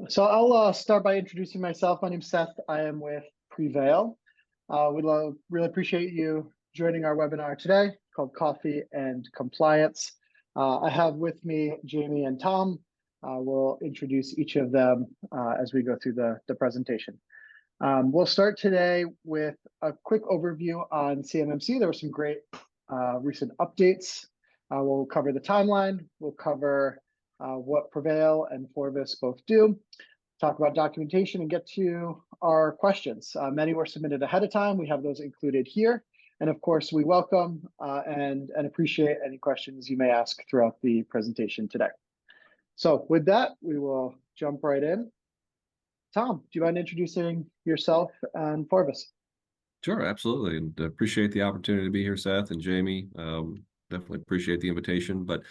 So I'll start by introducing myself. My name's Seth. I am with PreVeil. Really appreciate you joining our webinar today called Coffee and Compliance. I have with me Jamie and Tom. We'll introduce each of them as we go through the presentation. We'll start today with a quick overview on CMMC. There were some great recent updates. We'll cover the timeline. We'll cover what PreVeil and Forvis both do, talk about documentation, and get to our questions. Many were submitted ahead of time. We have those included here. And of course, we welcome and appreciate any questions you may ask throughout the presentation today. So with that, we will jump right in. Tom, do you mind introducing yourself and Forvis? Sure, absolutely. And appreciate the opportunity to be here, Seth and Jamie. Definitely appreciate the invitation. But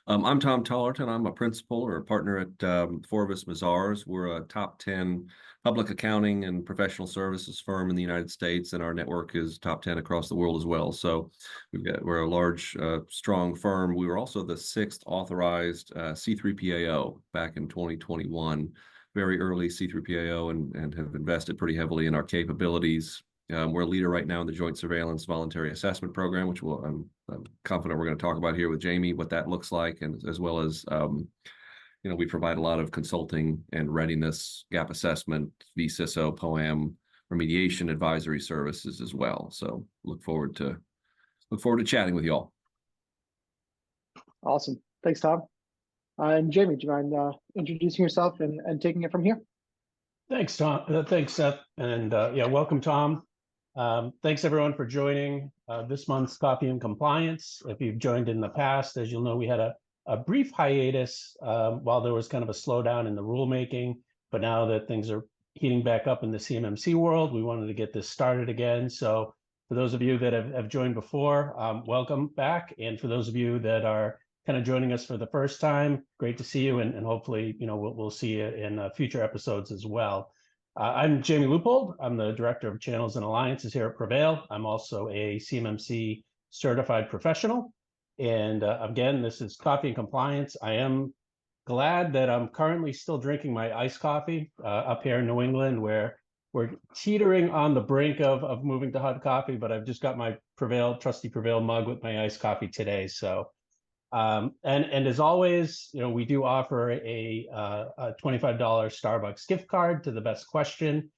I'm Tom Tollerton. I'm a principal or a partner at Forvis Mazars. We're a top 10 public accounting and professional services firm in the United States, and our network is top 10 across the world as well. So we're a large, strong firm. We were also the 6th authorized C3PAO back in 2021, very early C3PAO, and have invested pretty heavily in our capabilities. We're a leader right now in the Joint Surveillance Voluntary Assessment Program, which I'm confident we're going to talk about here with Jamie, what that looks like, and as well as, we provide a lot of consulting and readiness, gap assessment, vCISO, POAM, remediation advisory services as well. So look forward to chatting with you all. Awesome. Thanks, Tom. And Jamie, do you mind introducing yourself and taking it from here? Thanks, Tom. Thanks, Seth. And yeah, welcome, Tom. Thanks, everyone, for joining this month's Coffee and Compliance. If you've joined in the past, as you'll know, we had a brief hiatus while there was kind of a slowdown in the rulemaking. But now that things are heating back up in the CMMC world, we wanted to get this started again. So for those of you that have joined before, welcome back. And for those of you that are kind of joining us for the first time, great to see you. And hopefully, we'll see you in future episodes as well. I'm Jamie Leupold. I'm the Director of Channels and Alliances here at PreVeil. I'm also a CMMC certified professional. And again, this is Coffee and Compliance. I am glad that I'm currently still drinking my iced coffee up here in New England, where we're teetering on the brink of moving to hot coffee, but I've just got my trusty PreVeil mug with my iced coffee today. So, and as always, we do offer a $25 Starbucks gift card to the best question.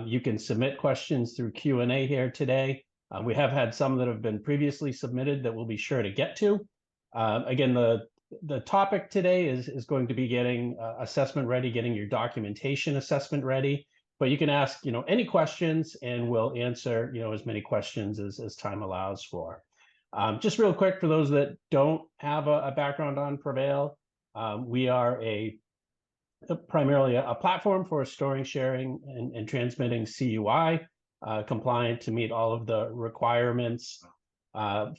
You can submit questions through Q&A here today. We have had some that have been previously submitted that we'll be sure to get to. Again, the topic today is going to be getting assessment ready, getting your documentation assessment ready. But you can ask, any questions, and we'll answer, as many questions as time allows for. Just real quick, for those that don't have a background on PreVeil, we are primarily a platform for storing, sharing, and transmitting CUI, compliant to meet all of the requirements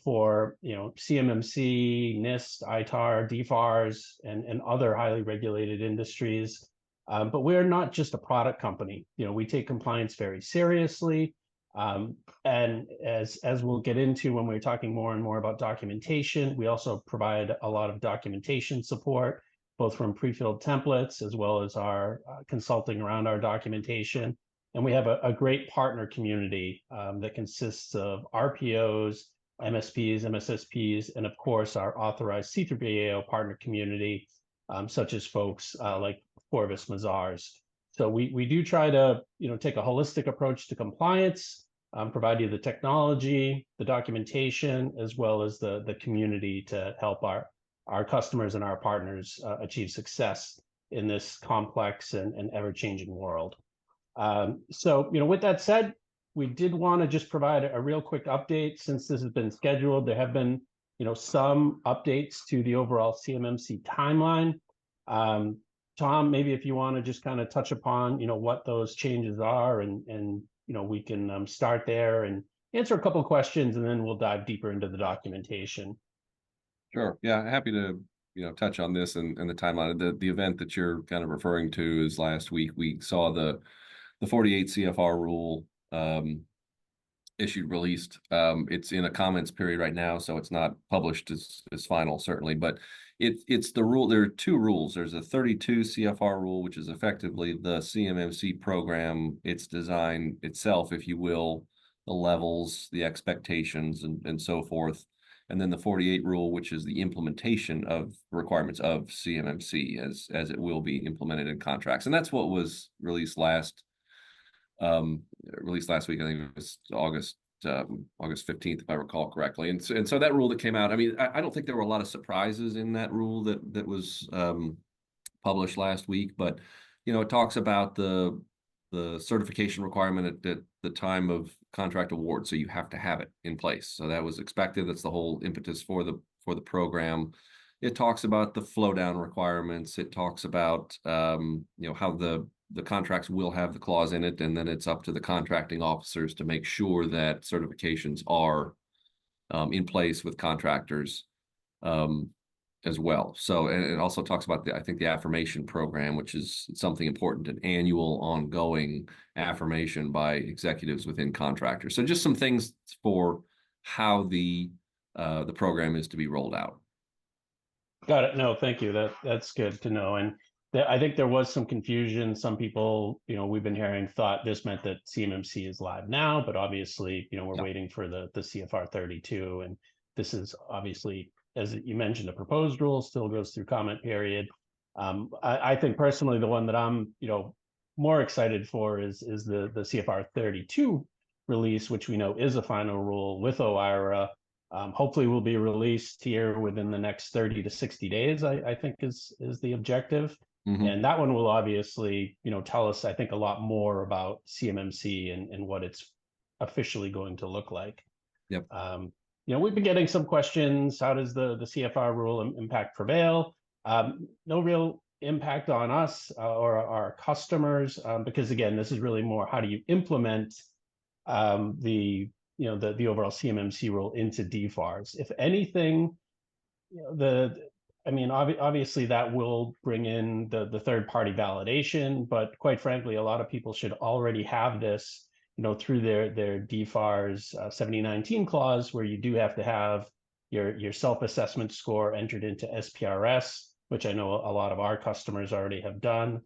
for CMMC, NIST, ITAR, DFARS, and other highly regulated industries. But we're not just a product company. We take compliance very seriously. And as we'll get into when we're talking more and more about documentation, we also provide a lot of documentation support, both from pre-filled templates as well as our consulting around our documentation. And we have a great partner community that consists of RPOs, MSPs, MSSPs, and of course our authorized C3PAO partner community, such as folks like Forvis Mazars. So we do try to take a holistic approach to compliance, provide you the technology, the documentation, as well as the community to help our customers and our partners achieve success in this complex and ever-changing world. So with that said, we did want to just provide a real quick update since this has been scheduled. There have been some updates to the overall CMMC timeline. Tom, maybe if you want to just kind of touch upon, what those changes are, and we can start there and answer a couple of questions, and then we'll dive deeper into the documentation. Sure. Yeah, happy to touch on this and the timeline. The event that you're kind of referring to is last week. We saw the 48 CFR rule released. It's in a comments period right now, so it's not published as final, certainly, but It's the rule. There are two rules. There's a 32 CFR rule, which is effectively the CMMC program, its design itself, if you will, the levels, the expectations, and so forth. And then the 48 rule, which is the implementation of requirements of CMMC as it will be implemented in contracts. And that's what was released last week. I think it was August 15th, if I recall correctly. And so that rule that came out, I mean, I don't think there were a lot of surprises in that rule that was published last week, but it talks about the certification requirement at the time of contract award. So you have to have it in place. So that was expected. That's the whole impetus for the program. It talks about the flow down requirements. It talks about how the contracts will have the clause in it, and then it's up to the contracting officers to make sure that certifications are in place with contractors as well. So, and it also talks about I think the affirmation program, which is something important, an annual ongoing affirmation by executives within contractors. So just some things for how the program is to be rolled out. Got it. No, thank you. That's good to know. And I think there was some confusion. Some people, we've been hearing thought this meant that CMMC is live now, but obviously, we're waiting for the CFR 32. And this is obviously, as you mentioned, a proposed rule, still goes through comment period. I think personally, the one that I'm, more excited for is the CFR 32 release, which we know is a final rule with OIRA. Hopefully will be released here within the next 30 to 60 days, I think is the objective. Mm-hmm. And that one will obviously, tell us, I think, a lot more about CMMC and what it's officially going to look like. Yep. We've been getting some questions. How does the CFR rule impact PreVeil? No real impact on us or our customers, because again, this is really more how do you implement the overall CMMC rule into DFARS. If anything, obviously that will bring in the third-party validation, but quite frankly, a lot of people should already have this, through their DFARS 7019 clause, where you do have to have your self-assessment score entered into SPRS, which I know a lot of our customers already have done.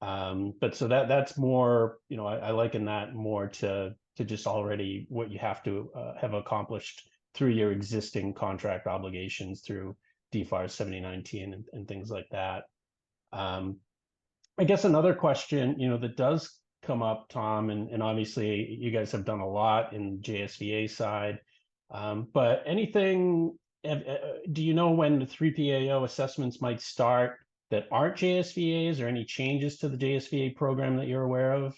But so that's more, I liken that more to just already what you have to have accomplished through your existing contract obligations through DFARS 7019 and things like that. I guess another question, that does come up, Tom, and obviously you guys have done a lot in JSVA side, but anything, do you know when the 3PAO assessments might start that aren't JSVAs, or any changes to the JSVA program that you're aware of?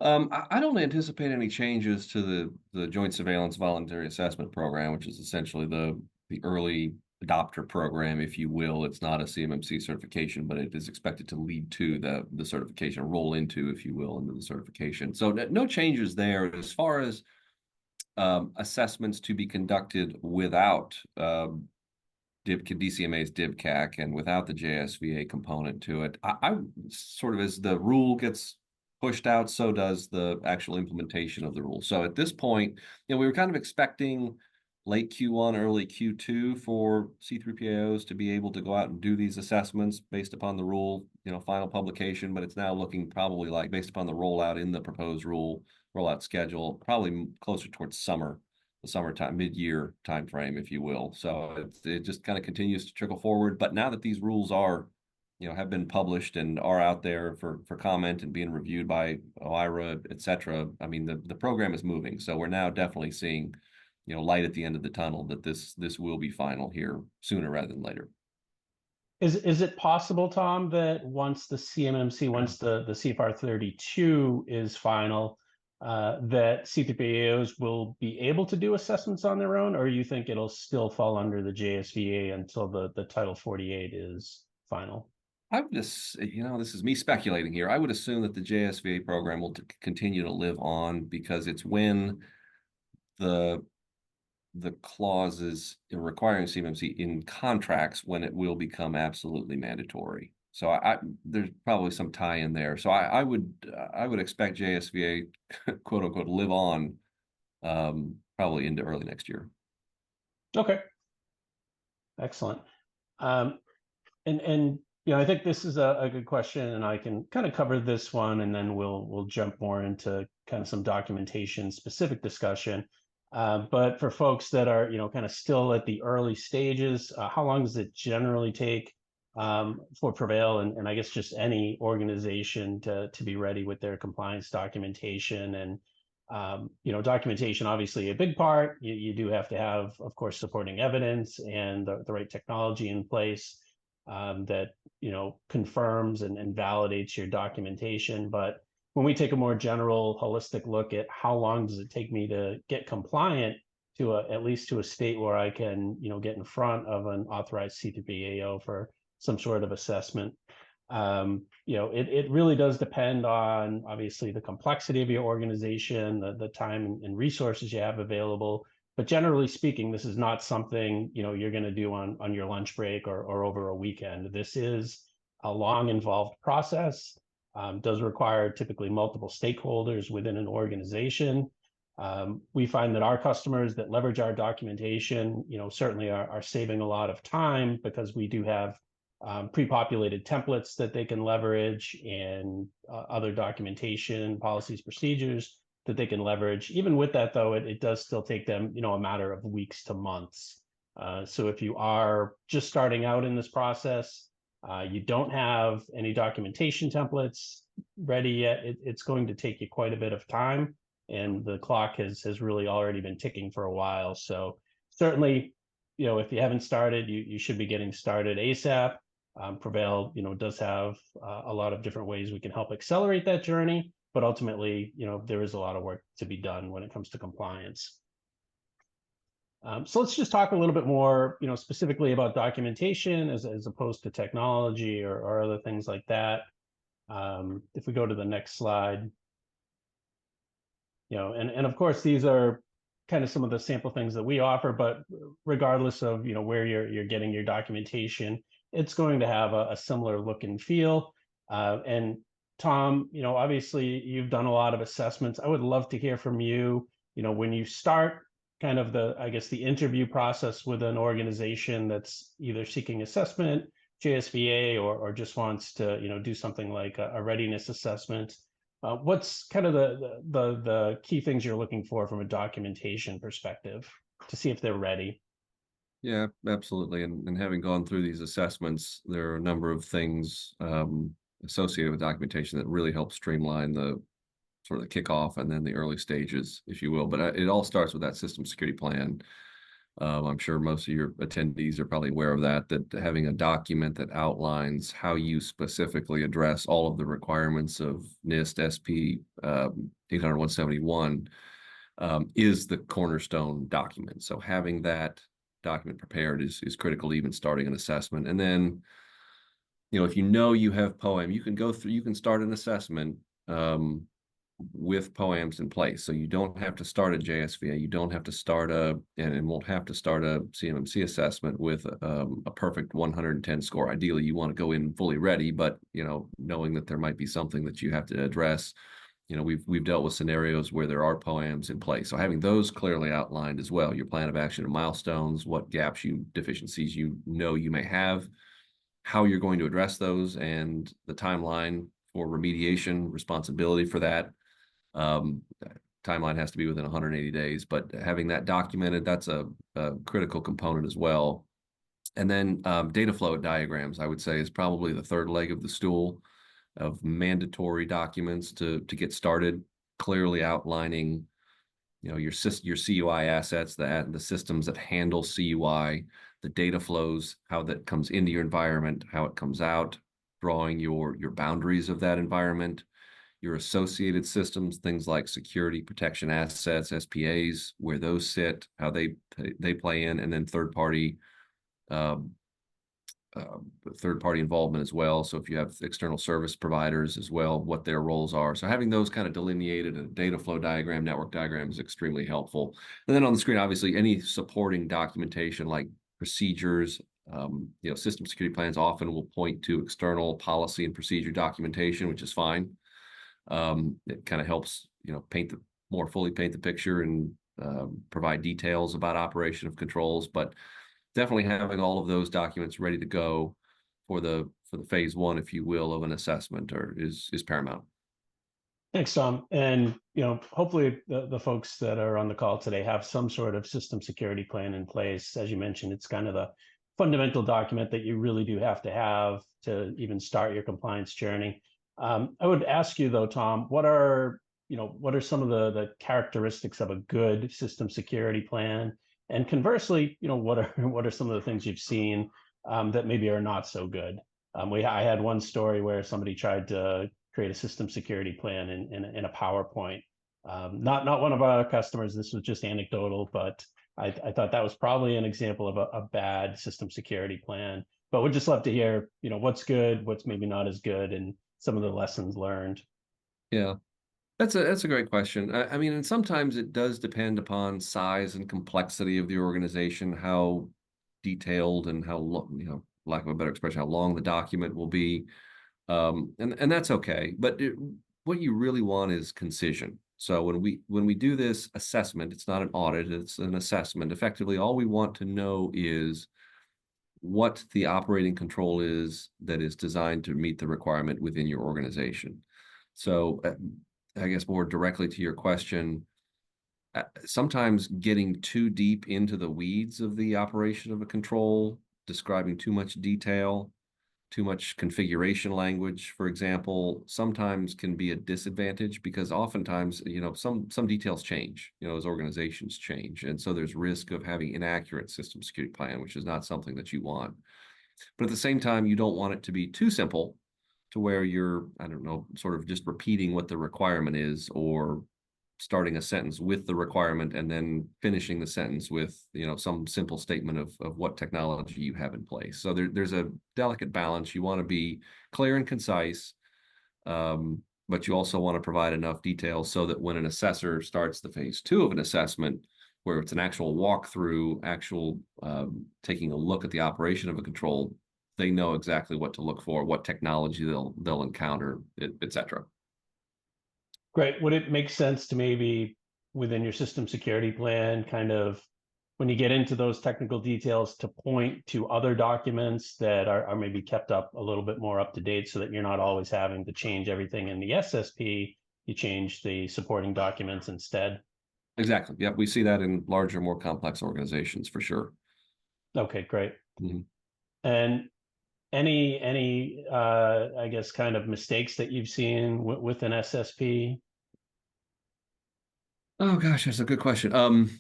I don't anticipate any changes to the Joint Surveillance Voluntary Assessment Program, which is essentially the early adopter program, if you will. It's not a CMMC certification, but it is expected to lead to the certification, roll into, if you will, into the certification. So no changes there. As far as assessments to be conducted without DCMA's DIBCAC and without the JSVA component to it, I sort of, as the rule gets pushed out, so does the actual implementation of the rule. So at this point, we were kind of expecting late Q1, early Q2 for C3PAOs to be able to go out and do these assessments based upon the rule, final publication, but it's now looking probably like, based upon the rollout in the proposed rule, rollout schedule, probably closer towards the summertime, mid-year timeframe, if you will. So it just kind of continues to trickle forward. But now that these rules are, have been published and are out there for comment and being reviewed by OIRA, et cetera, I mean, the program is moving. So we're now definitely seeing, light at the end of the tunnel, that this will be final here sooner rather than later. Is it possible, Tom, that once the CMMC, once the CFR 32 is final, that C3PAOs will be able to do assessments on their own, or you think it'll still fall under the JSVA until the Title 48 is final? I would just, this is me speculating here. I would assume that the JSVA program will continue to live on, because it's when the clauses requiring CMMC in contracts when it will become absolutely mandatory. So there's probably some tie in there. So I would expect JSVA, quote unquote, live on probably into early next year. Okay. Excellent. And I think this is a good question, and I can kind of cover this one, and then we'll jump more into kind of some documentation specific discussion. But for folks that are kind of still at the early stages, how long does it generally take for PreVeil and I guess just any organization to be ready with their compliance documentation? And documentation, obviously a big part. You do have to have, of course, supporting evidence and the right technology in place that confirms and validates your documentation. But when we take a more general, holistic look at how long does it take me to get compliant to at least to a state where I can get in front of an authorized C3PAO for some sort of assessment. It really does depend on obviously the complexity of your organization, the time and resources you have available. But generally speaking, this is not something you're going to do on your lunch break or over a weekend. This is a long, involved process. Does require typically multiple stakeholders within an organization. We find that our customers that leverage our documentation, certainly are saving a lot of time because we do have pre-populated templates that they can leverage and other documentation, policies, procedures that they can leverage. Even with that, though, it does still take them, a matter of weeks to months. So if you are just starting out in this process, you don't have any documentation templates ready yet, it's going to take you quite a bit of time, and the clock has really already been ticking for a while. So certainly, if you haven't started, you should be getting started ASAP. PreVeil, does have a lot of different ways we can help accelerate that journey, but ultimately, there is a lot of work to be done when it comes to compliance. So let's just talk a little bit more, specifically about documentation as opposed to technology or other things like that. If we go to the next slide, and of course, these are kind of some of the sample things that we offer, but regardless of, where you're getting your documentation, it's going to have a similar look and feel. And Tom, obviously you've done a lot of assessments. I would love to hear from you, when you start kind of the interview process with an organization that's either seeking assessment, JSVA, or just wants to, do something like a readiness assessment. What's kind of the key things you're looking for from a documentation perspective to see if they're ready? Yeah, absolutely. And having gone through these assessments, there are a number of things associated with documentation that really help streamline the sort of the kickoff and then the early stages, if you will. But it all starts with that system security plan. I'm sure most of your attendees are probably aware of that having a document that outlines how you specifically address all of the requirements of NIST SP 800-171 is the cornerstone document. So having that document prepared is critical to even starting an assessment. And then, if you have POAM, you can start an assessment with POAMs in place. So you don't have to start a JSVA, you don't have to start and won't have to start a CMMC assessment with a perfect 110 score. Ideally, you want to go in fully ready, but knowing that there might be something that you have to address. We've dealt with scenarios where there are POAMs in place. So having those clearly outlined as well, your plan of action and milestones, what gaps, deficiencies you may have, how you're going to address those, and the timeline for remediation, responsibility for that. Timeline has to be within 180 days, but having that documented, that's a critical component as well. And then data flow diagrams, I would say, is probably the third leg of the stool of mandatory documents to get started, clearly outlining, your CUI assets, the systems that handle CUI, the data flows, how that comes into your environment, how it comes out, drawing your boundaries of that environment, your associated systems, things like security protection assets, SPAs, where those sit, how they play in, and then third-party involvement as well. So if you have external service providers as well, what their roles are. So having those kind of delineated in a data flow diagram, network diagram is extremely helpful. And then on the screen, obviously, any supporting documentation like procedures, system security plans often will point to external policy and procedure documentation, which is fine. It kind of helps, more fully paint the picture and provide details about operation of controls. But definitely having all of those documents ready to go for the phase one, if you will, of an assessment is paramount. Thanks, Tom. And hopefully the folks that are on the call today have some sort of system security plan in place. As you mentioned, it's kind of the fundamental document that you really do have to even start your compliance journey. I would ask you though, Tom, what are some of the characteristics of a good system security plan? And conversely, what are some of the things you've seen that maybe are not so good? I had one story where somebody tried to create a system security plan in a PowerPoint. Not one of our customers. This was just anecdotal, but I thought that was probably an example of a bad system security plan. But we'd just love to hear, what's good, what's maybe not as good, and some of the lessons learned. Yeah, that's a great question. I mean, and sometimes it does depend upon size and complexity of the organization, how detailed and how lack of a better expression, how long the document will be. And that's okay. But what you really want is concision. So when we do this assessment, it's not an audit, it's an assessment. Effectively, all we want to know is what the operating control is that is designed to meet the requirement within your organization. So I guess more directly to your question, sometimes getting too deep into the weeds of the operation of a control, describing too much detail, too much configuration language, for example, sometimes can be a disadvantage because oftentimes, some details change, as organizations change. And so there's risk of having inaccurate system security plan, which is not something that you want. But at the same time, you don't want it to be too simple to where you're, I don't know, sort of just repeating what the requirement is or starting a sentence with the requirement and then finishing the sentence with some simple statement of what technology you have in place. So there's a delicate balance. You want to be clear and concise, but you also want to provide enough detail so that when an assessor starts the phase two of an assessment, where it's an actual walkthrough, taking a look at the operation of a control, they know exactly what to look for, what technology they'll encounter, et cetera. Great. Would it make sense to maybe within your system security plan, kind of when you get into those technical details, to point to other documents that are maybe kept up a little bit more up to date so that you're not always having to change everything in the SSP, you change the supporting documents instead? Exactly. Yep. We see that in larger, more complex organizations for sure. Okay, great. Mm-hmm. And any I guess kind of mistakes that you've seen with an SSP? Oh gosh, that's a good question.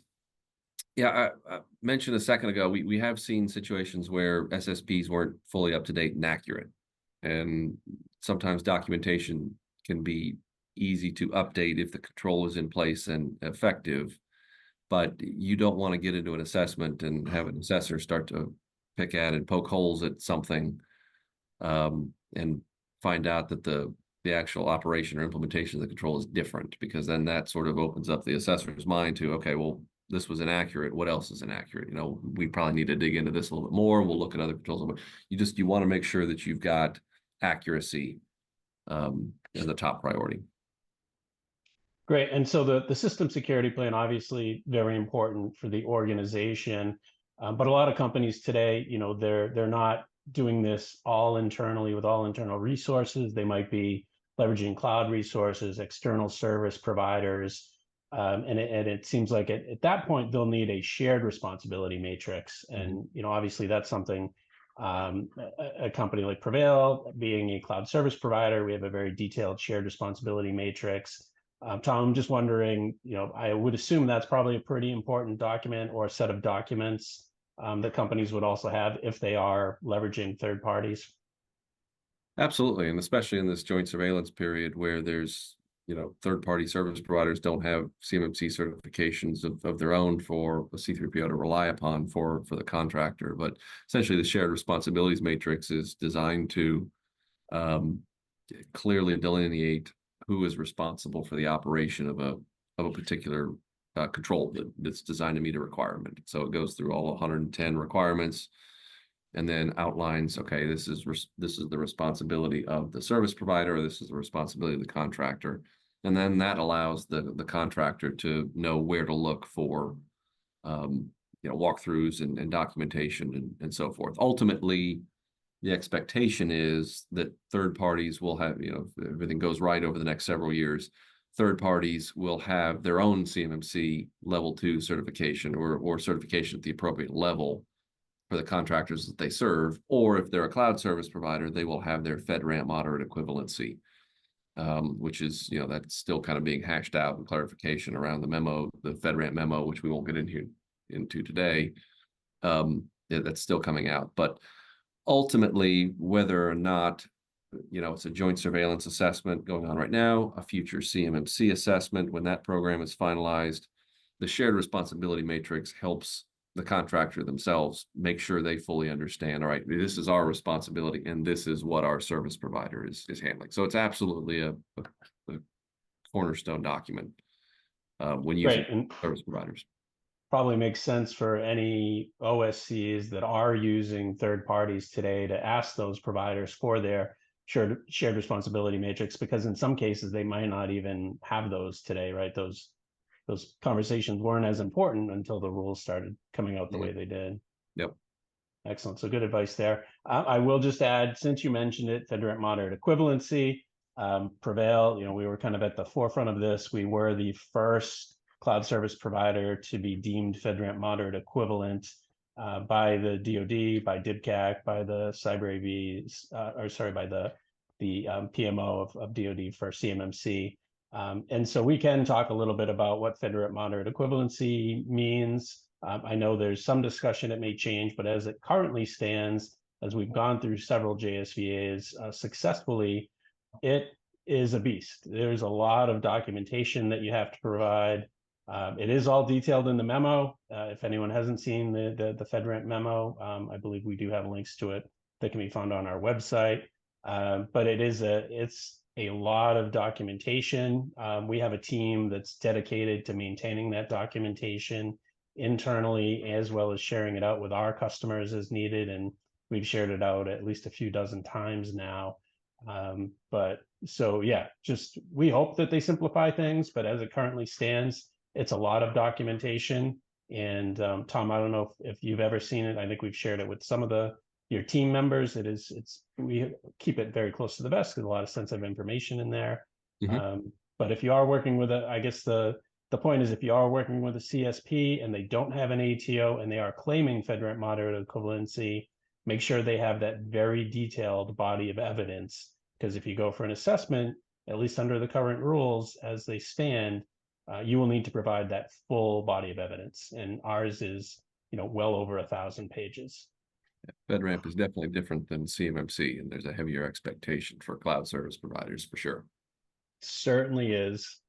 Yeah, I mentioned a second ago, we have seen situations where SSPs weren't fully up to date and accurate. And sometimes documentation can be easy to update if the control is in place and effective, but you don't want to get into an assessment and have an assessor start to pick at and poke holes at something, and find out that the actual operation or implementation of the control is different, because then that sort of opens up the assessor's mind to, okay, well, this was inaccurate. What else is inaccurate? We probably need to dig into this a little bit more. We'll look at other controls. You want to make sure that you've got accuracy as the top priority. Great. And so the system security plan, obviously very important for the organization, but a lot of companies today, they're not doing this all internally with all internal resources. They might be leveraging cloud resources, external service providers, and it seems like at that point they'll need a shared responsibility matrix. And obviously that's something a company like PreVeil, being a cloud service provider, we have a very detailed shared responsibility matrix. Tom, I'm just wondering, I would assume that's probably a pretty important document or a set of documents that companies would also have if they are leveraging third parties. Absolutely. And especially in this joint surveillance period where there's, third-party service providers don't have CMMC certifications of their own for a C3PAO to rely upon for the contractor. But essentially the shared responsibilities matrix is designed to clearly delineate who is responsible for the operation of a particular control that's designed to meet a requirement. So it goes through all 110 requirements and then outlines, okay, this is the responsibility of the service provider, or this is the responsibility of the contractor. And then that allows the contractor to know where to look for walkthroughs and documentation and so forth. Ultimately, the expectation is that third parties will have, if everything goes right over the next several years, third parties will have their own CMMC level 2 certification or certification at the appropriate level for the contractors that they serve. Or if they're a cloud service provider, they will have their FedRAMP moderate equivalency, which is, that's still kind of being hashed out and clarification around the memo, the FedRAMP memo, which we won't get into today. That's still coming out. But ultimately, whether or not, it's a joint surveillance assessment going on right now, a future CMMC assessment, when that program is finalized, the shared responsibility matrix helps the contractor themselves make sure they fully understand, all right, this is our responsibility and this is what our service provider is handling. So it's absolutely a cornerstone document when using service providers. Probably makes sense for any OSCs that are using third parties today to ask those providers for their shared responsibility matrix, because in some cases they might not even have those today, right? Those conversations weren't as important until the rules started coming out the way they did. Yep. Excellent. So good advice there. I will just add, since you mentioned it, FedRAMP moderate equivalency, PreVeil, we were kind of at the forefront of this. We were the first cloud service provider to be deemed FedRAMP moderate equivalent by the DoD, by DIBCAC, by the by the PMO of DoD for CMMC. And so we can talk a little bit about what FedRAMP moderate equivalency means. I know there's some discussion it may change, but as it currently stands, as we've gone through several JSVAs successfully, it is a beast. There's a lot of documentation that you have to provide. It is all detailed in the memo. If anyone hasn't seen the FedRAMP memo, I believe we do have links to it that can be found on our website. But it's a lot of documentation. We have a team that's dedicated to maintaining that documentation internally, as well as sharing it out with our customers as needed. And we've shared it out at least a few dozen times now. But so, yeah, we hope that they simplify things, but as it currently stands, it's a lot of documentation. And Tom, I don't know if you've ever seen it. I think we've shared it with some of your team members. We keep it very close to the vest because a lot of sensitive information in there. Mm-hmm. But if you are working with I guess the point is, if you are working with a CSP and they don't have an ATO and they are claiming FedRAMP moderate equivalency, make sure they have that very detailed body of evidence. Because if you go for an assessment, at least under the current rules as they stand, you will need to provide that full body of evidence. And ours is, well over 1,000 pages. FedRAMP is definitely different than CMMC, and there's a heavier expectation for cloud service providers for sure. Certainly is.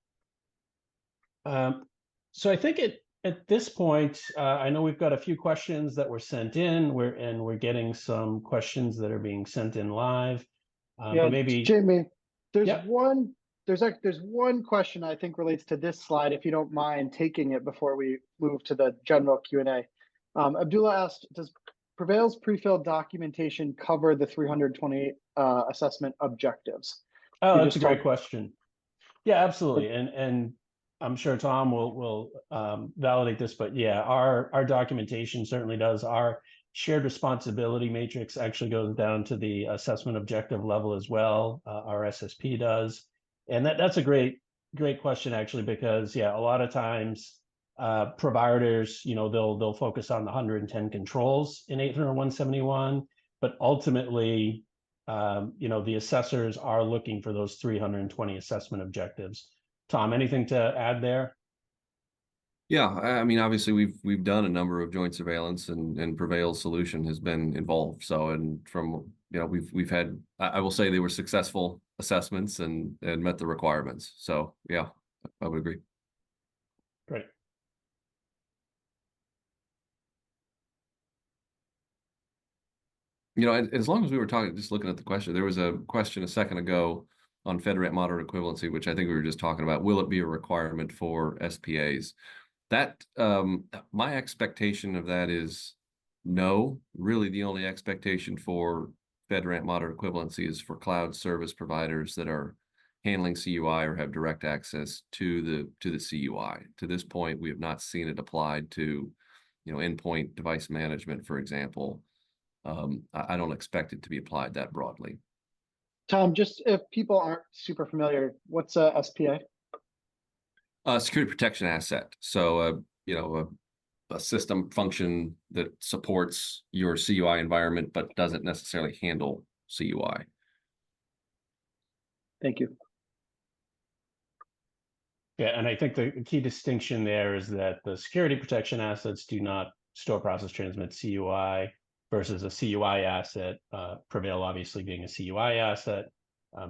So I think at this point, I know we've got a few questions that were sent in. We're getting some questions that are being sent in live. Yeah, maybe Jamie, there's one question I think relates to this slide, if you don't mind taking it before we move to the general Q&A. Abdullah asked, does PreVeil's pre-filled documentation cover the 328 assessment objectives? Oh, that's a great question. Yeah, absolutely. And I'm sure Tom will validate this, but yeah, our documentation certainly does. Our shared responsibility matrix actually goes down to the assessment objective level as well. Our SSP does. And that's a great question, actually, because yeah, a lot of times providers, they'll focus on the 110 controls in 80171, but ultimately, the assessors are looking for those 320 assessment objectives. Tom, anything to add there? Yeah, I mean, obviously we've done a number of joint surveillance, and PreVeil's solution has been involved. So, and from we've had, I will say they were successful assessments and met the requirements. So yeah, I would agree. Great. As long as we were talking, just looking at the question, there was a question a second ago on FedRAMP moderate equivalency, which I think we were just talking about. Will it be a requirement for SPAs? That my expectation of that is no. Really, the only expectation for FedRAMP moderate equivalency is for cloud service providers that are handling CUI or have direct access to the CUI. To this point, we have not seen it applied to endpoint device management, for example. I don't expect it to be applied that broadly. Tom, just if people aren't super familiar, what's a SPA? Security protection asset. So, a system function that supports your CUI environment, but doesn't necessarily handle CUI. Thank you. Yeah, and I think the key distinction there is that the security protection assets do not store, process, transmit CUI versus a CUI asset. PreVeil obviously being a CUI asset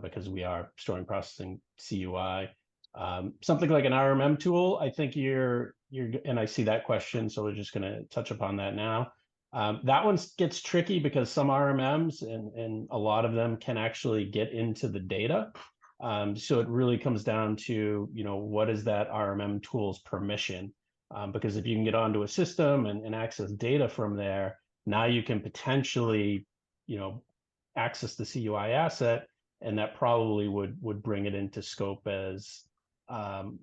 because we are storing, processing CUI. Something like an RMM tool, I think you're, and I see that question, so we're just going to touch upon that now. That one gets tricky because some RMMs and a lot of them can actually get into the data. So it really comes down to, what is that RMM tool's permission? Because if you can get onto a system and access data from there, now you can potentially, access the CUI asset, and that probably would bring it into scope as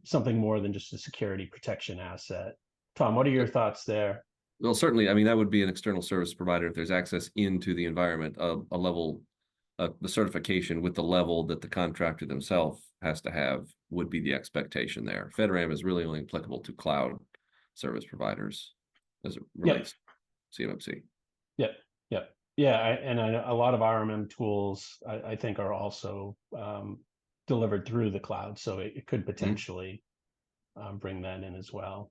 something more than just a security protection asset. Tom, what are your thoughts there? Well, certainly, I mean, that would be an external service provider if there's access into the environment, a level, the certification with the level that the contractor themselves has to have would be the expectation there. FedRAMP is really only applicable to cloud service providers as it relates to CMMC. Yep. Yeah, a lot of RMM tools, I think, are also delivered through the cloud, so it could potentially bring that in as well.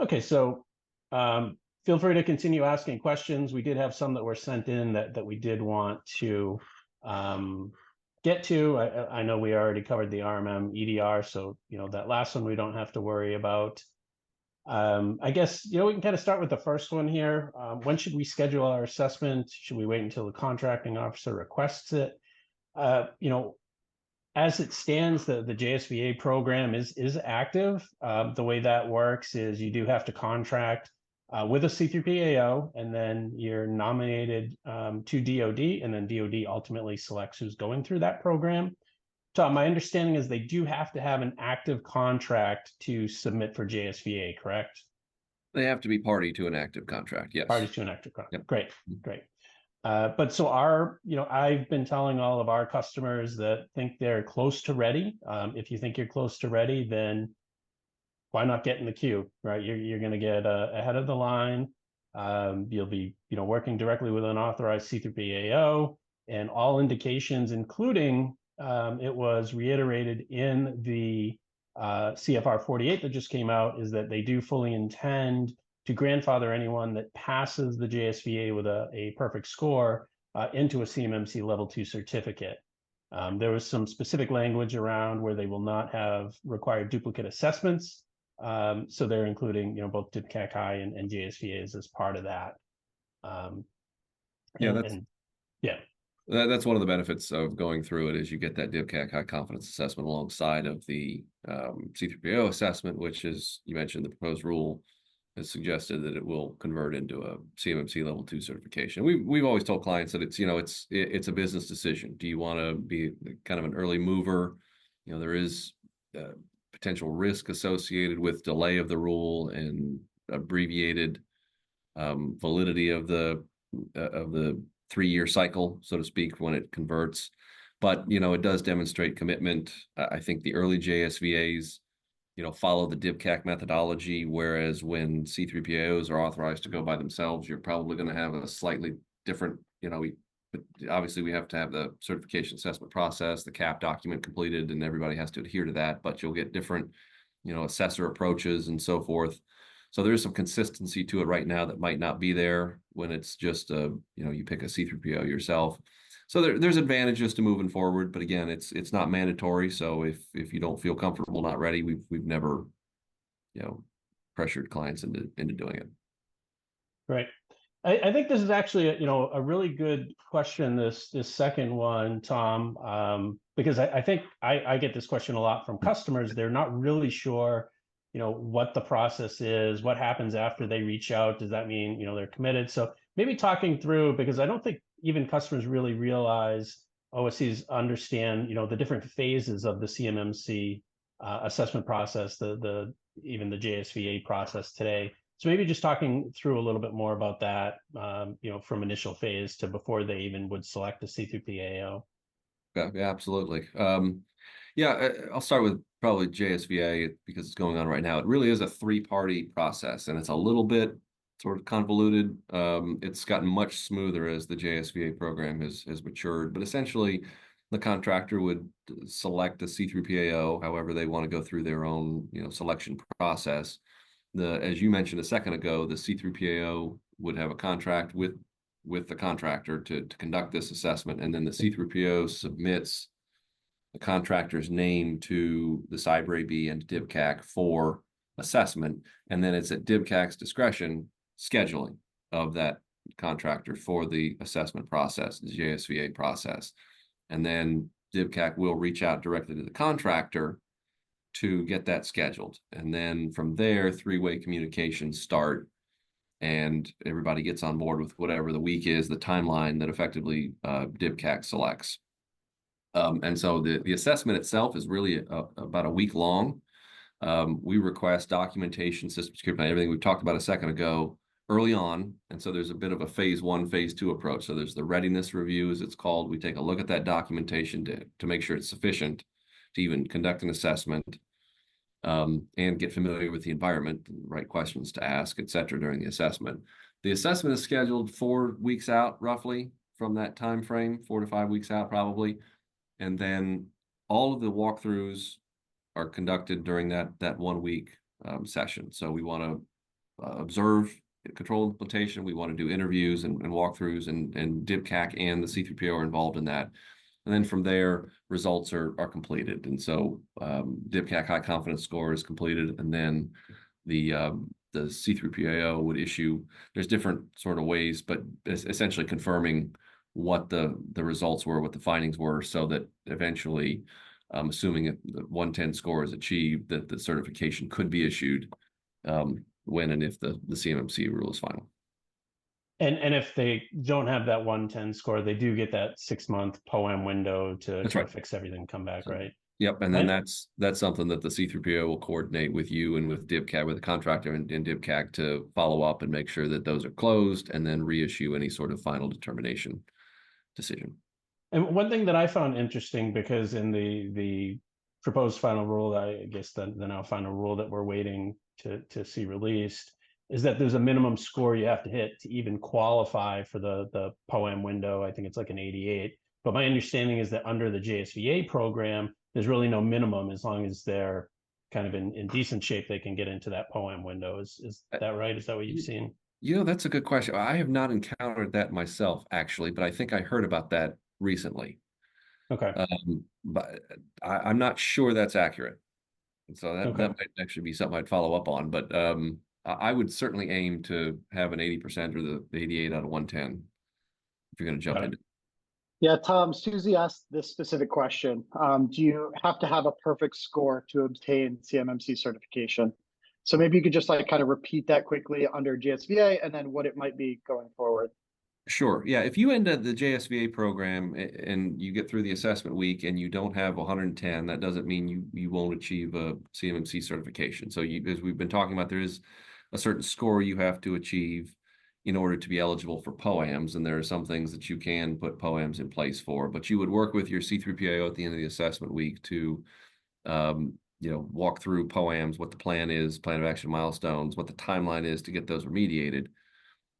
Okay, so feel free to continue asking questions. We did have some that were sent in that we did want to get to. I know we already covered the RMM EDR, so that last one we don't have to worry about. I guess we can kind of start with the first one here. When should we schedule our assessment? Should we wait until the contracting officer requests it? As it stands, the JSVA program is active. The way that works is you do have to contract with a C3PAO, and then you're nominated to DoD, and then DoD ultimately selects who's going through that program. Tom, my understanding is they do have to have an active contract to submit for JSVA, correct? They have to be party to an active contract, yes. Party to an active contract. Yep. Great. But so I've been telling all of our customers that think they're close to ready. If you think you're close to ready, then why not get in the queue, right? You're going to get ahead of the line. You'll be, working directly with an authorized C3PAO, and all indications, including it was reiterated in the CFR 48 that just came out, is that they do fully intend to grandfather anyone that passes the JSVA with a perfect score into a CMMC level 2 certificate. There was some specific language around where they will not have required duplicate assessments. So they're including, both DIPCAC High and JSVAs as part of that. That's one of the benefits of going through it, is you get that DIPCAC high confidence assessment alongside of the C3PAO assessment, which, is you mentioned, the proposed rule has suggested that it will convert into a CMMC level 2 certification. We've always told clients that it's a business decision. Do you want to be kind of an early mover? There is potential risk associated with delay of the rule and abbreviated validity of the 3-year cycle, so to speak, when it converts. But, it does demonstrate commitment. I think the early JSVAs, follow the DIPCAC methodology, whereas when C3PAOs are authorized to go by themselves, you're probably going to have a slightly different, obviously we have to have the certification assessment process, the CAP document completed, and everybody has to adhere to that, but you'll get different, assessor approaches and so forth. So there's some consistency to it right now that might not be there when it's just you pick a C3PAO yourself. So there's advantages to moving forward, but again, it's not mandatory. So if you don't feel comfortable, not ready, we've never, pressured clients into doing it. Right. I think this is actually a really good question, this second one, Tom, because I think I get this question a lot from customers. They're not really sure, what the process is, what happens after they reach out. Does that mean, they're committed? So maybe talking through, because I don't think even customers really realize, OSCs understand, the different phases of the CMMC assessment process, even the JSVA process today. So maybe just talking through a little bit more about that, from initial phase to before they even would select a C3PAO. Yeah, absolutely. I'll start with probably JSVA because it's going on right now. It really is a three-party process, and it's a little bit sort of convoluted. It's gotten much smoother as the JSVA program has matured, but essentially the contractor would select a C3PAO, however they want to go through their own, selection process. As you mentioned a second ago, the C3PAO would have a contract with the contractor to conduct this assessment, and then the C3PAO submits the contractor's name to the CyberAB and DIBCAC for assessment, and then it's at DIBCAC's discretion scheduling of that contractor for the assessment process, the JSVA process. And then DIBCAC will reach out directly to the contractor to get that scheduled. And then from there, three-way communications start, and everybody gets on board with whatever the week is, the timeline that effectively DIBCAC selects. And so the assessment itself is really about a week long. We request documentation, system security, everything we talked about a second ago early on. And so there's a bit of a phase 1, phase 2 approach. So there's the readiness review, as it's called. We take a look at that documentation to make sure it's sufficient to even conduct an assessment, and get familiar with the environment, the right questions to ask, et cetera, during the assessment. The assessment is scheduled 4 weeks out, roughly, from that time frame, 4 to 5 weeks out, probably. And then all of the walkthroughs are conducted during that 1 week session. So we want to observe control implementation. We want to do interviews and walkthroughs, and DIBCAC and the C3PAO are involved in that. And then from there, results are completed. And so DIBCAC high confidence score is completed, and then the C3PAO would issue, there's different sort of ways, but essentially confirming what the results were, what the findings were, so that eventually, assuming the 110 score is achieved, that the certification could be issued when and if the CMMC rule is final. And if they don't have that 110 score, they do get that 6-month POAM window to fix everything, come back, right? Yep, and then that's something that the C3PAO will coordinate with you and with DIBCAC, with the contractor and DIBCAC, to follow up and make sure that those are closed, and then reissue any sort of final determination decision. And one thing that I found interesting, because in the proposed final rule, I guess the now final rule that we're waiting to see released, is that there's a minimum score you have to hit to even qualify for the POAM window. I think it's like an 88. But my understanding is that under the JSVA program, there's really no minimum. As long as they're kind of in decent shape, they can get into that POAM window. Is that right? Is that what you've seen? That's a good question. I have not encountered that myself, actually, but I think I heard about that recently. Okay. But I'm not sure that's accurate. And so that might actually be something I'd follow up on. But I would certainly aim to have an 80% or the 88 out of 110 if you're going to jump into it. Yeah, Tom, Susie asked this specific question. Do you have to have a perfect score to obtain CMMC certification? So maybe you could just kind of repeat that quickly under JSVA, and then what it might be going forward. Sure. Yeah. If you end the JSVA program and you get through the assessment week and you don't have 110, that doesn't mean you won't achieve a CMMC certification. So as we've been talking about, there is a certain score you have to achieve in order to be eligible for POAMs. And there are some things that you can put POAMs in place for, but you would work with your C3PAO at the end of the assessment week to, walk through POAMs, what the plan is, plan of action milestones, what the timeline is to get those remediated.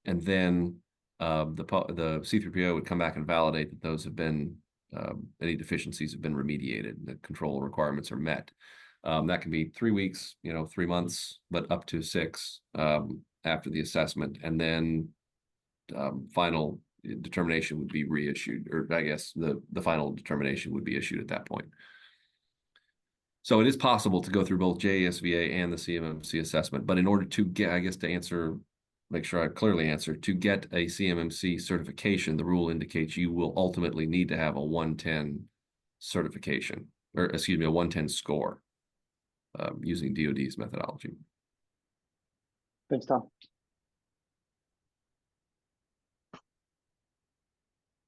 And then the C3PAO would come back and validate that those have been, any deficiencies have been remediated, the control requirements are met. That can be 3 weeks, 3 months, but up to 6 after the assessment. And then final determination would be reissued, or I guess the final determination would be issued at that point. So it is possible to go through both JSVA and the CMMC assessment, but in order to get, I guess, to answer, make sure I clearly answer, to get a CMMC certification, the rule indicates you will ultimately need to have a 110 certification, or excuse me, a 110 score using DoD's methodology. Thanks, Tom.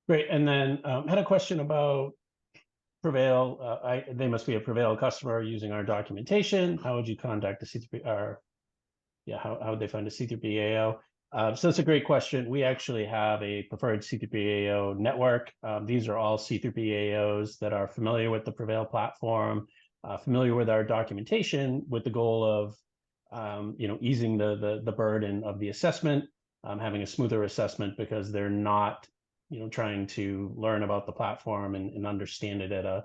Great. And then had a question about PreVeil. They must be a PreVeil customer using our documentation. How would you contact the C3PAO? how would they find a C3PAO? So that's a great question. We actually have a preferred C3PAO network. These are all C3PAOs that are familiar with the PreVeil platform, familiar with our documentation, with the goal of easing the burden of the assessment, having a smoother assessment because they're not trying to learn about the platform and understand it at a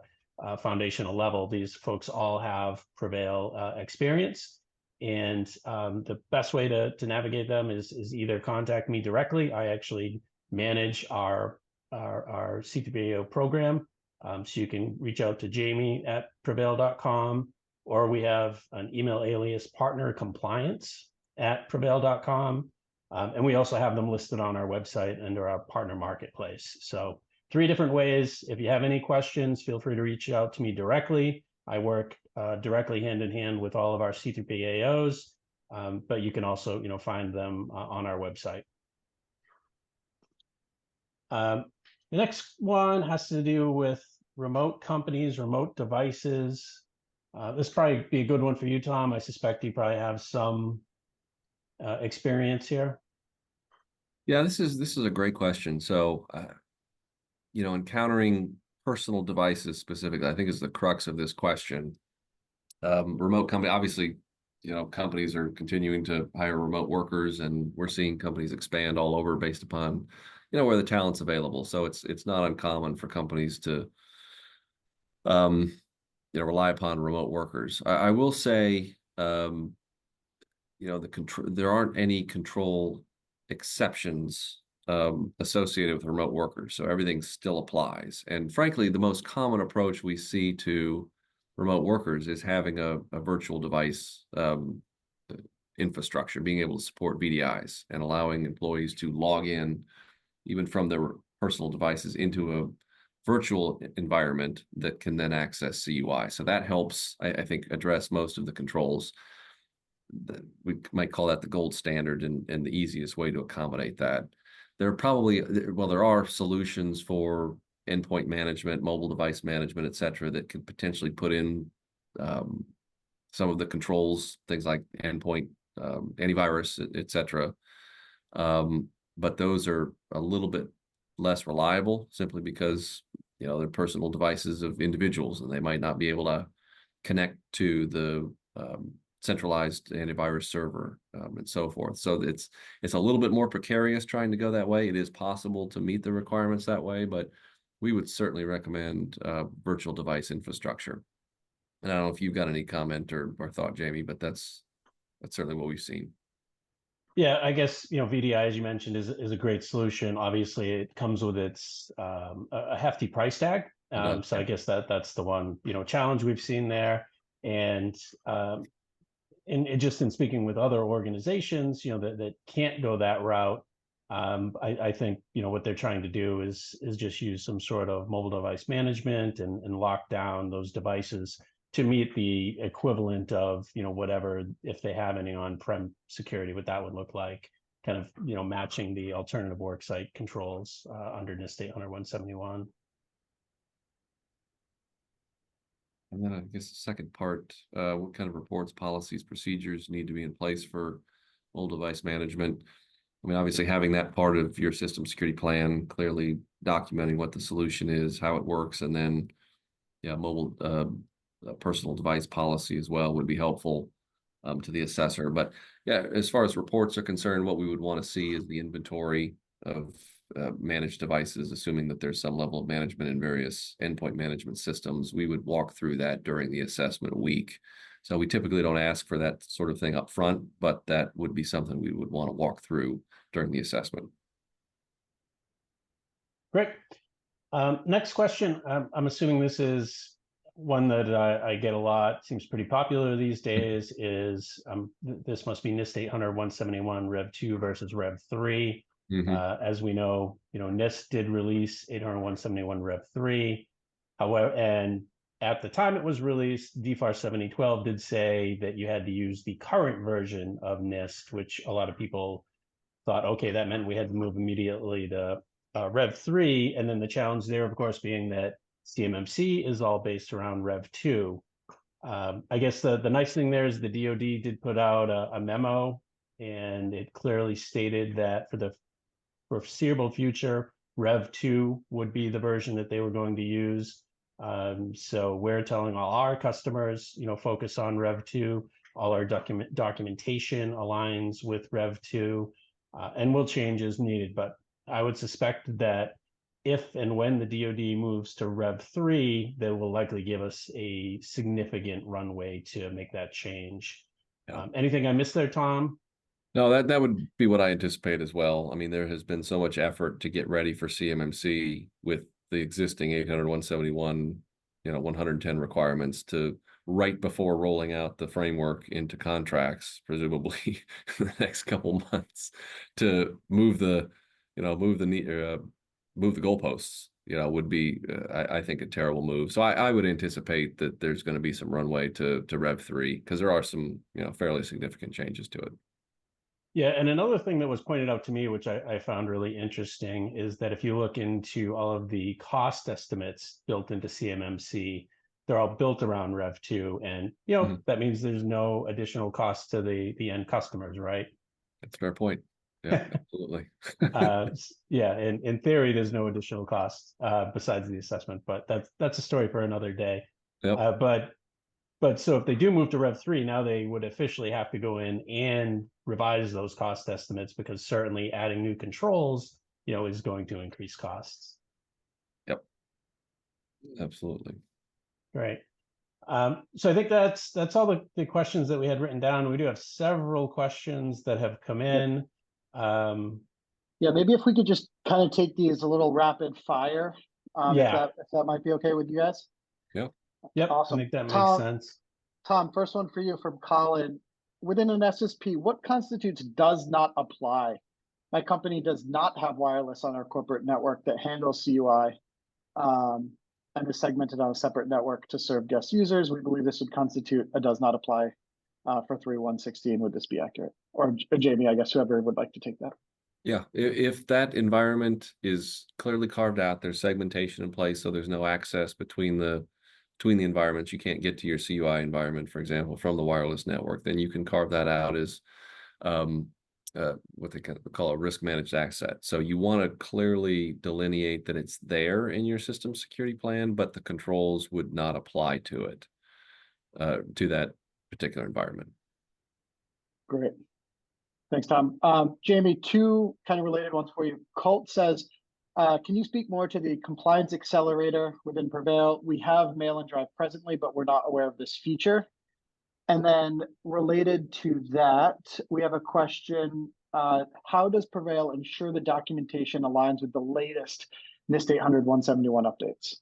foundational level. These folks all have PreVeil experience. And the best way to navigate them is either contact me directly. I actually manage our C3PAO program. So you can reach out to Jamie at preveil.com, or we have an email alias partnercompliance@preveil.com. And we also have them listed on our website under our partner marketplace. So 3 different ways. If you have any questions, feel free to reach out to me directly. I work directly hand in hand with all of our C3PAOs, but you can also find them on our website. The next one has to do with remote companies, remote devices. This probably be a good one for you, Tom. I suspect you probably have some experience here. Yeah, this is a great question. So, encountering personal devices specifically, I think is the crux of this question. Remote company, obviously, companies are continuing to hire remote workers, and we're seeing companies expand all over based upon, where the talent's available. So it's not uncommon for companies to, rely upon remote workers. I will say, there aren't any control exceptions associated with remote workers, so everything still applies. And frankly, the most common approach we see to remote workers is having a virtual device infrastructure, being able to support VDIs and allowing employees to log in even from their personal devices into a virtual environment that can then access CUI. So that helps, I think, address most of the controls. We might call that the gold standard and the easiest way to accommodate that. There are solutions for endpoint management, mobile device management, et cetera, that could potentially put in some of the controls, things like endpoint, antivirus, et cetera. But those are a little bit less reliable simply because, they're personal devices of individuals and they might not be able to connect to the centralized antivirus server and so forth. So it's a little bit more precarious trying to go that way. It is possible to meet the requirements that way, but we would certainly recommend virtual device infrastructure. And I don't know if you've got any comment or thought, Jamie, but that's certainly what we've seen. Yeah, I guess VDI, as you mentioned, is a great solution. Obviously, it comes with its a hefty price tag. So I guess that's the one challenge we've seen there. And just in speaking with other organizations, that can't go that route, I think what they're trying to do is just use some sort of mobile device management and lock down those devices to meet the equivalent of whatever, if they have any on-prem security, what that would look like, kind of matching the alternative worksite controls under NIST 800-171. And then I guess the second part, what kind of reports, policies, procedures need to be in place for mobile device management? I mean, obviously having that part of your system security plan, clearly documenting what the solution is, how it works, and then, mobile personal device policy as well would be helpful to the assessor. But yeah, as far as reports are concerned, what we would want to see is the inventory of managed devices, assuming that there's some level of management in various endpoint management systems. We would walk through that during the assessment week. So we typically don't ask for that sort of thing up front, but that would be something we would want to walk through during the assessment. Great. Next question. I'm assuming this is one that I get a lot, seems pretty popular these days, is this must be NIST 800-171 Rev 2 versus Rev 3. As we know, NIST did release 800-171 Rev 3. However, and at the time it was released, DFAR 7012 did say that you had to use the current version of NIST, which a lot of people thought, okay, that meant we had to move immediately to Rev 3. And then the challenge there, of course, being that CMMC is all based around Rev 2. I guess the nice thing there is the DoD did put out a memo and it clearly stated that for the foreseeable future, Rev 2 would be the version that they were going to use. So we're telling all our customers, focus on Rev 2. All our documentation aligns with Rev 2, and we'll change as needed. But I would suspect that if and when the DoD moves to Rev 3, they will likely give us a significant runway to make that change. Yeah. Anything I missed there, Tom? No, that would be what I anticipate as well. I mean, there has been so much effort to get ready for CMMC with the existing 800, 171, 110 requirements to right before rolling out the framework into contracts, presumably in the next couple months, to move the goalposts. Would be I think a terrible move. So I would anticipate that there's going to be some runway to Rev 3 because there are some fairly significant changes to it. Yeah, and another thing that was pointed out to me, which I found really interesting, is that if you look into all of the cost estimates built into CMMC, they're all built around Rev 2, and that means there's no additional cost to the end customers, right? That's a fair point. Yeah, absolutely. Yeah, in theory, there's no additional cost besides the assessment, but that's a story for another day. Yep. But so if they do move to Rev 3, now they would officially have to go in and revise those cost estimates, because certainly adding new controls, is going to increase costs. Yep. Absolutely. Right. So I think that's all the questions that we had written down. We do have several questions that have come in. Yeah, maybe if we could just kind of take these a little rapid fire, yeah. if that might be okay with you guys. Yep. Awesome. I think that makes sense. Tom, first one for you from Colin. Within an SSP, what constitutes does not apply? My company does not have wireless on our corporate network that handles CUI and is segmented on a separate network to serve guest users. We believe this would constitute a does not apply for 3.1.16. Would this be accurate? Or Jamie, I guess whoever would like to take that. Yeah, if that environment is clearly carved out, there's segmentation in place, so there's no access between the environments. You can't get to your CUI environment, for example, from the wireless network. Then you can carve that out as what they call a risk managed asset. So you want to clearly delineate that it's there in your system security plan, but the controls would not apply to it, to that particular environment. Great. Thanks, Tom. Jamie, two kind of related ones for you. Colt says, can you speak more to the compliance accelerator within PreVeil? We have mail and drive presently, but we're not aware of this feature. And then related to that, we have a question. How does PreVeil ensure the documentation aligns with the latest NIST 800-171 updates?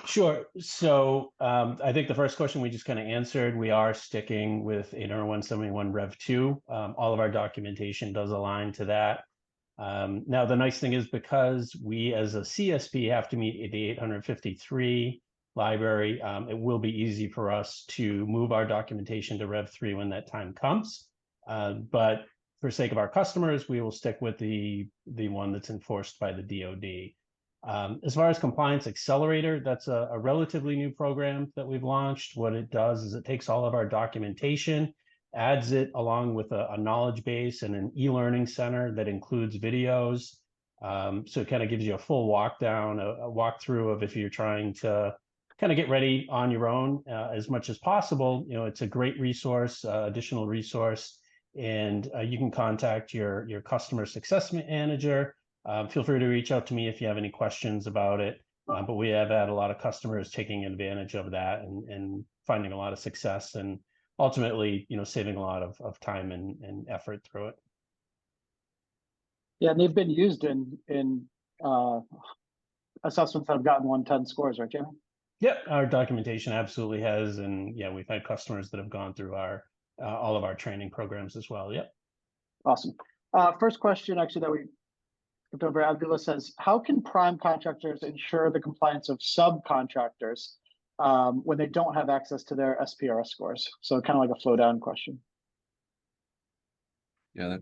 Sure. So I think the first question we just kind of answered. We are sticking with 800-171 Rev 2. All of our documentation does align to that. Now, the nice thing is, because we as a CSP have to meet the 853 library, it will be easy for us to move our documentation to Rev 3 when that time comes. But for sake of our customers, we will stick with the one that's enforced by the DoD. As far as Compliance Accelerator, that's a relatively new program that we've launched. What it does is it takes all of our documentation, adds it along with a knowledge base and an e-learning center that includes videos. So it kind of gives you a full walkthrough of if you're trying to kind of get ready on your own as much as possible. It's a great resource, additional resource, and you can contact your customer success manager. Feel free to reach out to me if you have any questions about it. But we have had a lot of customers taking advantage of that and finding a lot of success, and ultimately, saving a lot of time and effort through it. Yeah, and they've been used in assessments that have gotten 110 scores, right, Jamie? Yep, our documentation absolutely has, and yeah, we've had customers that have gone through our all of our training programs as well. Yep. Awesome. First question, actually, that we skipped over. Abdullah says, how can prime contractors ensure the compliance of subcontractors when they don't have access to their SPRS scores? So kind of like a flow down question. Yeah,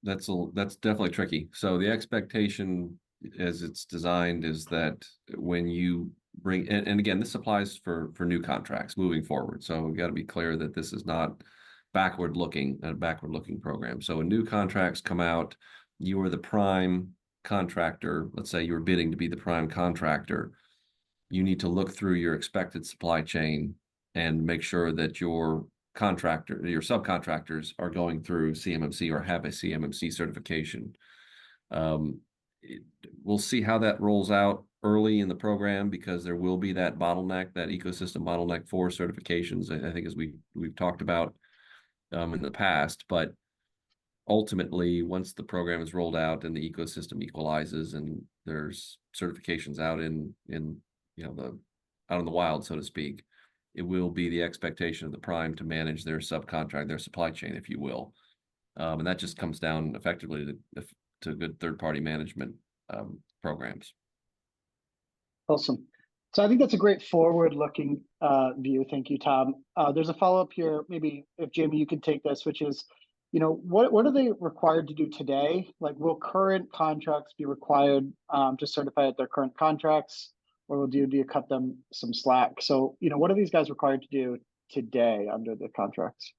that's definitely tricky. So the expectation as it's designed is that when you bring, and again, this applies for new contracts moving forward. So we've got to be clear that this is not backward-looking program. So when new contracts come out, you are the prime contractor. Let's say you're bidding to be the prime contractor. You need to look through your expected supply chain and make sure that your subcontractors are going through CMMC or have a CMMC certification. We'll see how that rolls out early in the program, because there will be that bottleneck, that ecosystem bottleneck for certifications, I think, as we've talked about in the past. But ultimately, once the program is rolled out and the ecosystem equalizes and there's certifications out in out in the wild, so to speak, it will be the expectation of the prime to manage their subcontract, their supply chain, if you will. And that just comes down effectively to good third-party management programs. Awesome. So I think that's a great forward-looking view. Thank you, Tom. There's a follow-up here. Maybe if Jamie, you can take this, which is, what are they required to do today? Like, will current contracts be required to certify at their current contracts, or will DoD cut them some slack? So, what are these guys required to do today under the contracts?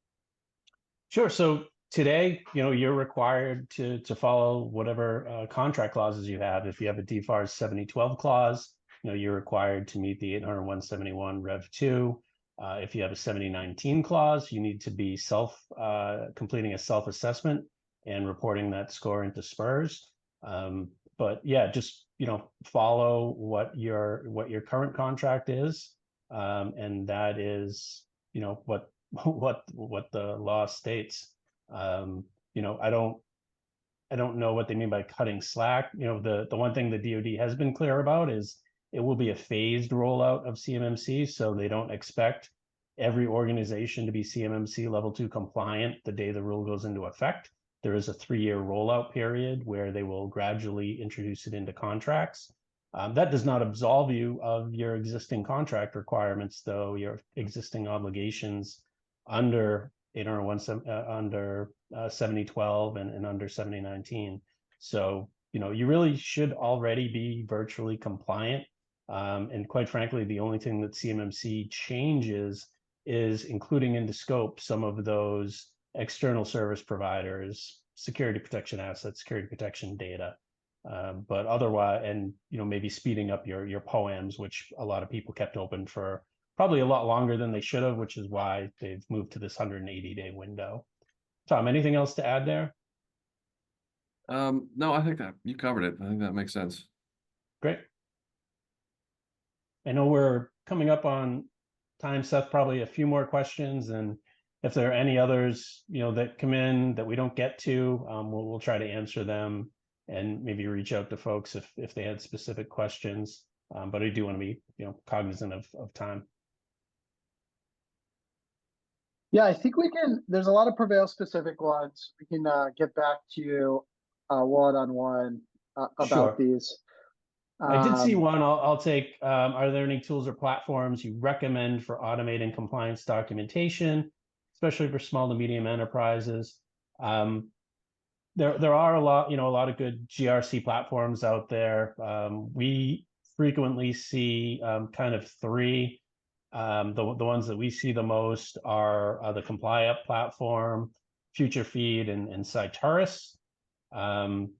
Sure. So today, you're required to follow whatever contract clauses you have. If you have a DFARS 7012 clause, you're required to meet the 801-71 Rev 2. If you have a 7019 clause, you need to be completing a self-assessment and reporting that score into SPURS. But yeah, just follow what your current contract is, and that is what the law states. I don't know what they mean by cutting slack. The one thing the DoD has been clear about is it will be a phased rollout of CMMC, so they don't expect every organization to be CMMC level 2 compliant the day the rule goes into effect. There is a 3-year rollout period where they will gradually introduce it into contracts. That does not absolve you of your existing contract requirements, though, your existing obligations under 801, under 7012 and under 7019. So, you really should already be virtually compliant. And quite frankly, the only thing that CMMC changes is including into scope some of those external service providers, security protection assets, security protection data. But otherwise, and maybe speeding up your POAMs, which a lot of people kept open for probably a lot longer than they should have, which is why they've moved to this 180-day window. Tom, anything else to add there? No, I think that you covered it. I think that makes sense. Great. I know we're coming up on time, Seth, probably a few more questions. And if there are any others, that come in that we don't get to, we'll try to answer them and maybe reach out to folks if they had specific questions. But I do want to be, cognizant of time. Yeah, I think there's a lot of PreVeil specific ones. We can get back to you one-on-one about Sure. these. I did see one. I'll take. Are there any tools or platforms you recommend for automating compliance documentation, especially for small to medium enterprises? There are a lot of good GRC platforms out there. We frequently see kind of three. The ones that we see the most are the ComplyUp platform, FutureFeed, and Cyturus.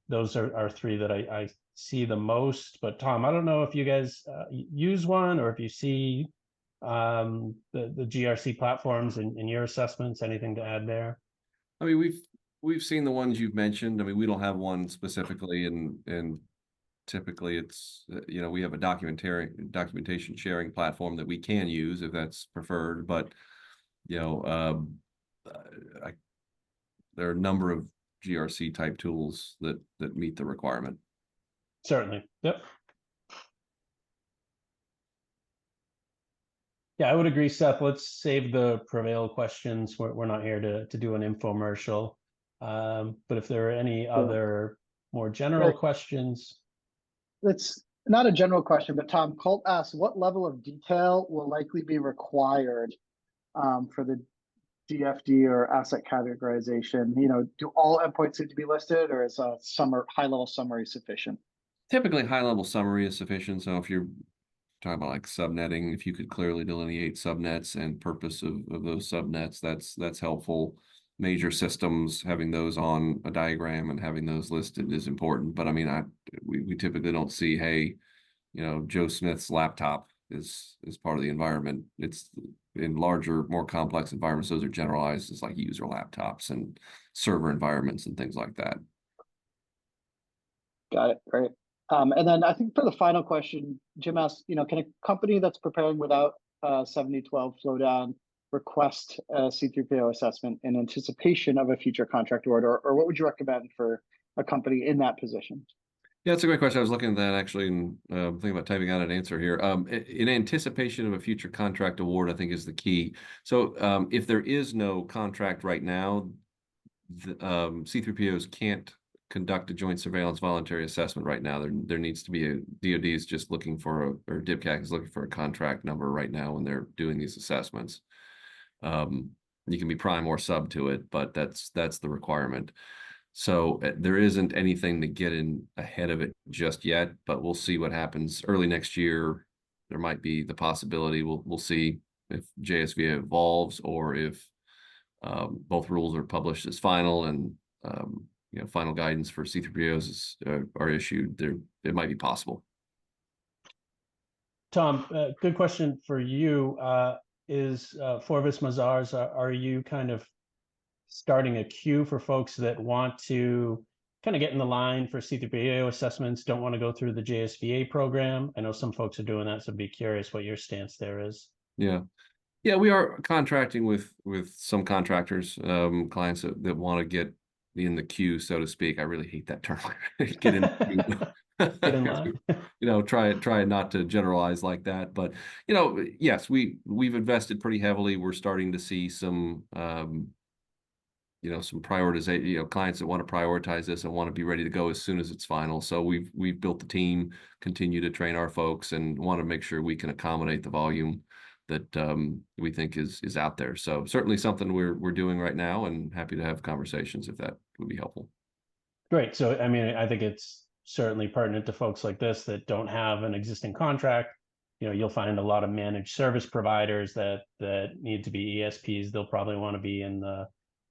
Those are three that I see the most. But Tom, I don't know if you guys use one, or if you see the GRC platforms in your assessments. Anything to add there? I mean, we've seen the ones you've mentioned. I mean, we don't have one specifically, and typically it's we have a documentation sharing platform that we can use if that's preferred. But there are a number of GRC type tools that meet the requirement. Certainly. Yep. Yeah, I would agree, Seth. Let's save the PreVeil questions. We're not here to do an infomercial. But if there are any other more general questions. It's not a general question, but Tom, Colt asks, what level of detail will likely be required for the DFD or asset categorization? Do all endpoints need to be listed, or is a high-level summary sufficient? Typically, high-level summary is sufficient. So if you're talking about like subnetting, if you could clearly delineate subnets and purpose of those subnets, that's helpful. Major systems, having those on a diagram and having those listed is important. But I mean, we typically don't see, hey, Joe Smith's laptop is part of the environment. It's in larger, more complex environments. Those are generalized as like user laptops and server environments and things like that. Got it. Great. And then I think for the final question, Jim asked, can a company that's preparing without 7012 flowdown request a C3PAO assessment in anticipation of a future contract award, or what would you recommend for a company in that position? Yeah, it's a great question. I was looking at that actually and thinking about typing out an answer here. In anticipation of a future contract award, I think is the key. So if there is no contract right now, C3PAOs can't conduct a joint surveillance voluntary assessment right now. There needs to be DoD is just looking for or DIPCAC is looking for a contract number right now when they're doing these assessments. You can be prime or sub to it, but that's the requirement. So there isn't anything to get in ahead of it just yet, but we'll see what happens early next year. There might be the possibility. We'll see if JSVA evolves or if both rules are published as final and final guidance for C3PAOs are issued. It might be possible. Tom, good question for you. Is Forvis Mazars, are you kind of starting a queue for folks that want to kind of get in the line for C3PAO assessments, don't want to go through the JSVA program? I know some folks are doing that, so be curious what your stance there is. Yeah, we are contracting with some contractors, clients that want to get in the queue, so to speak. I really hate that term. Get in the queue. Get in line. Try not to generalize like that, but yes, we've invested pretty heavily. We're starting to see some some prioritization, clients that want to prioritize this and want to be ready to go as soon as it's final. So we've built the team, continue to train our folks, and want to make sure we can accommodate the volume that we think is out there. So certainly something we're doing right now, and happy to have conversations if that would be helpful. Great. So I mean, I think it's certainly pertinent to folks like this that don't have an existing contract. You'll find a lot of managed service providers that need to be ESPs. They'll probably want to be in the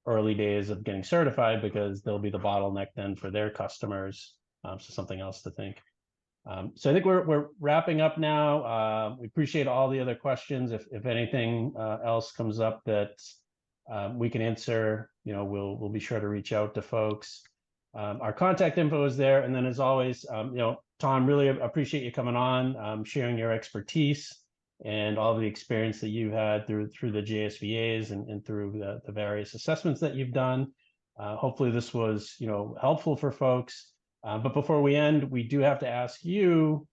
early days of getting certified because they'll be the bottleneck then for their customers. So something else to think. So I think we're wrapping up now. We appreciate all the other questions. If anything else comes up that we can answer, we'll be sure to reach out to folks. Our contact info is there, and then as always, Tom, really appreciate you coming on, sharing your expertise and all the experience that you've had through the JSVAs and through the various assessments that you've done. Hopefully this was helpful for folks. But before we end, we do have to ask you,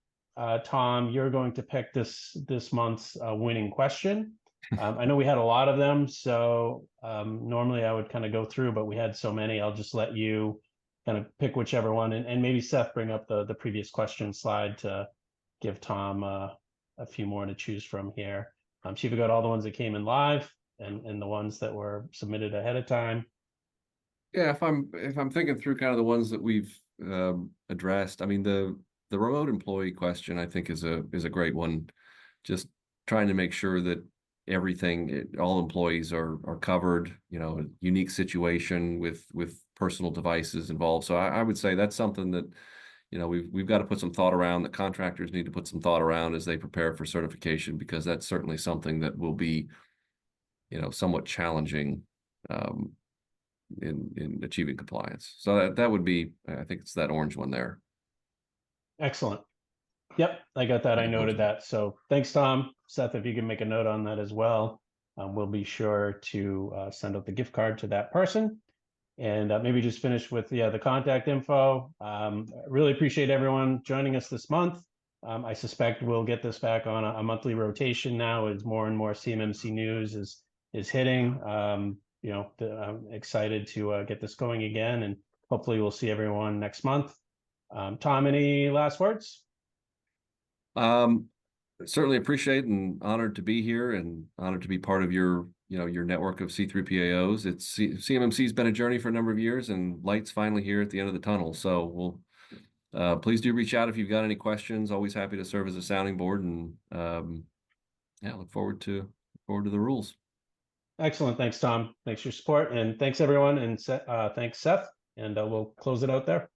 Tom, you're going to pick this month's winning question. I know we had a lot of them, so normally I would kind of go through, but we had so many, I'll just let you kind of pick whichever one, and maybe Seth bring up the previous question slide to give Tom a few more to choose from here. So you've got all the ones that came in live and the ones that were submitted ahead of time. Yeah, if I'm thinking through kind of the ones that we've addressed, I mean the remote employee question I think is a great one. Just trying to make sure that all employees are covered. A unique situation with personal devices involved. So I would say that's something that we've got to put some thought around. The contractors need to put some thought around as they prepare for certification, because that's certainly something that will be somewhat challenging in achieving compliance. So that would be, I think it's that orange one there. Excellent. Yep, I got that. I noted that. So thanks, Tom. Seth, if you can make a note on that as well, we'll be sure to send out the gift card to that person. And maybe just finish with the contact info. Really appreciate everyone joining us this month. I suspect we'll get this back on a monthly rotation now as more and more CMMC news is hitting. I'm excited to get this going again, and hopefully we'll see everyone next month. Tom, any last words? Certainly appreciate and honored to be here, and honored to be part of your network of C3PAOs. CMMC's been a journey for a number of years, and light's finally here at the end of the tunnel. So please do reach out if you've got any questions. Always happy to serve as a sounding board, and yeah, look forward to the rules. Excellent. Thanks, Tom. Thanks for your support, and thanks everyone, and thanks Seth, and we'll close it out there.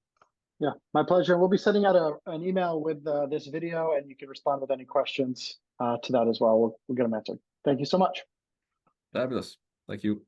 Yeah, my pleasure. We'll be sending out an email with this video, and you can respond with any questions to that as well. We'll get them answered. Thank you so much. Fabulous. Thank you.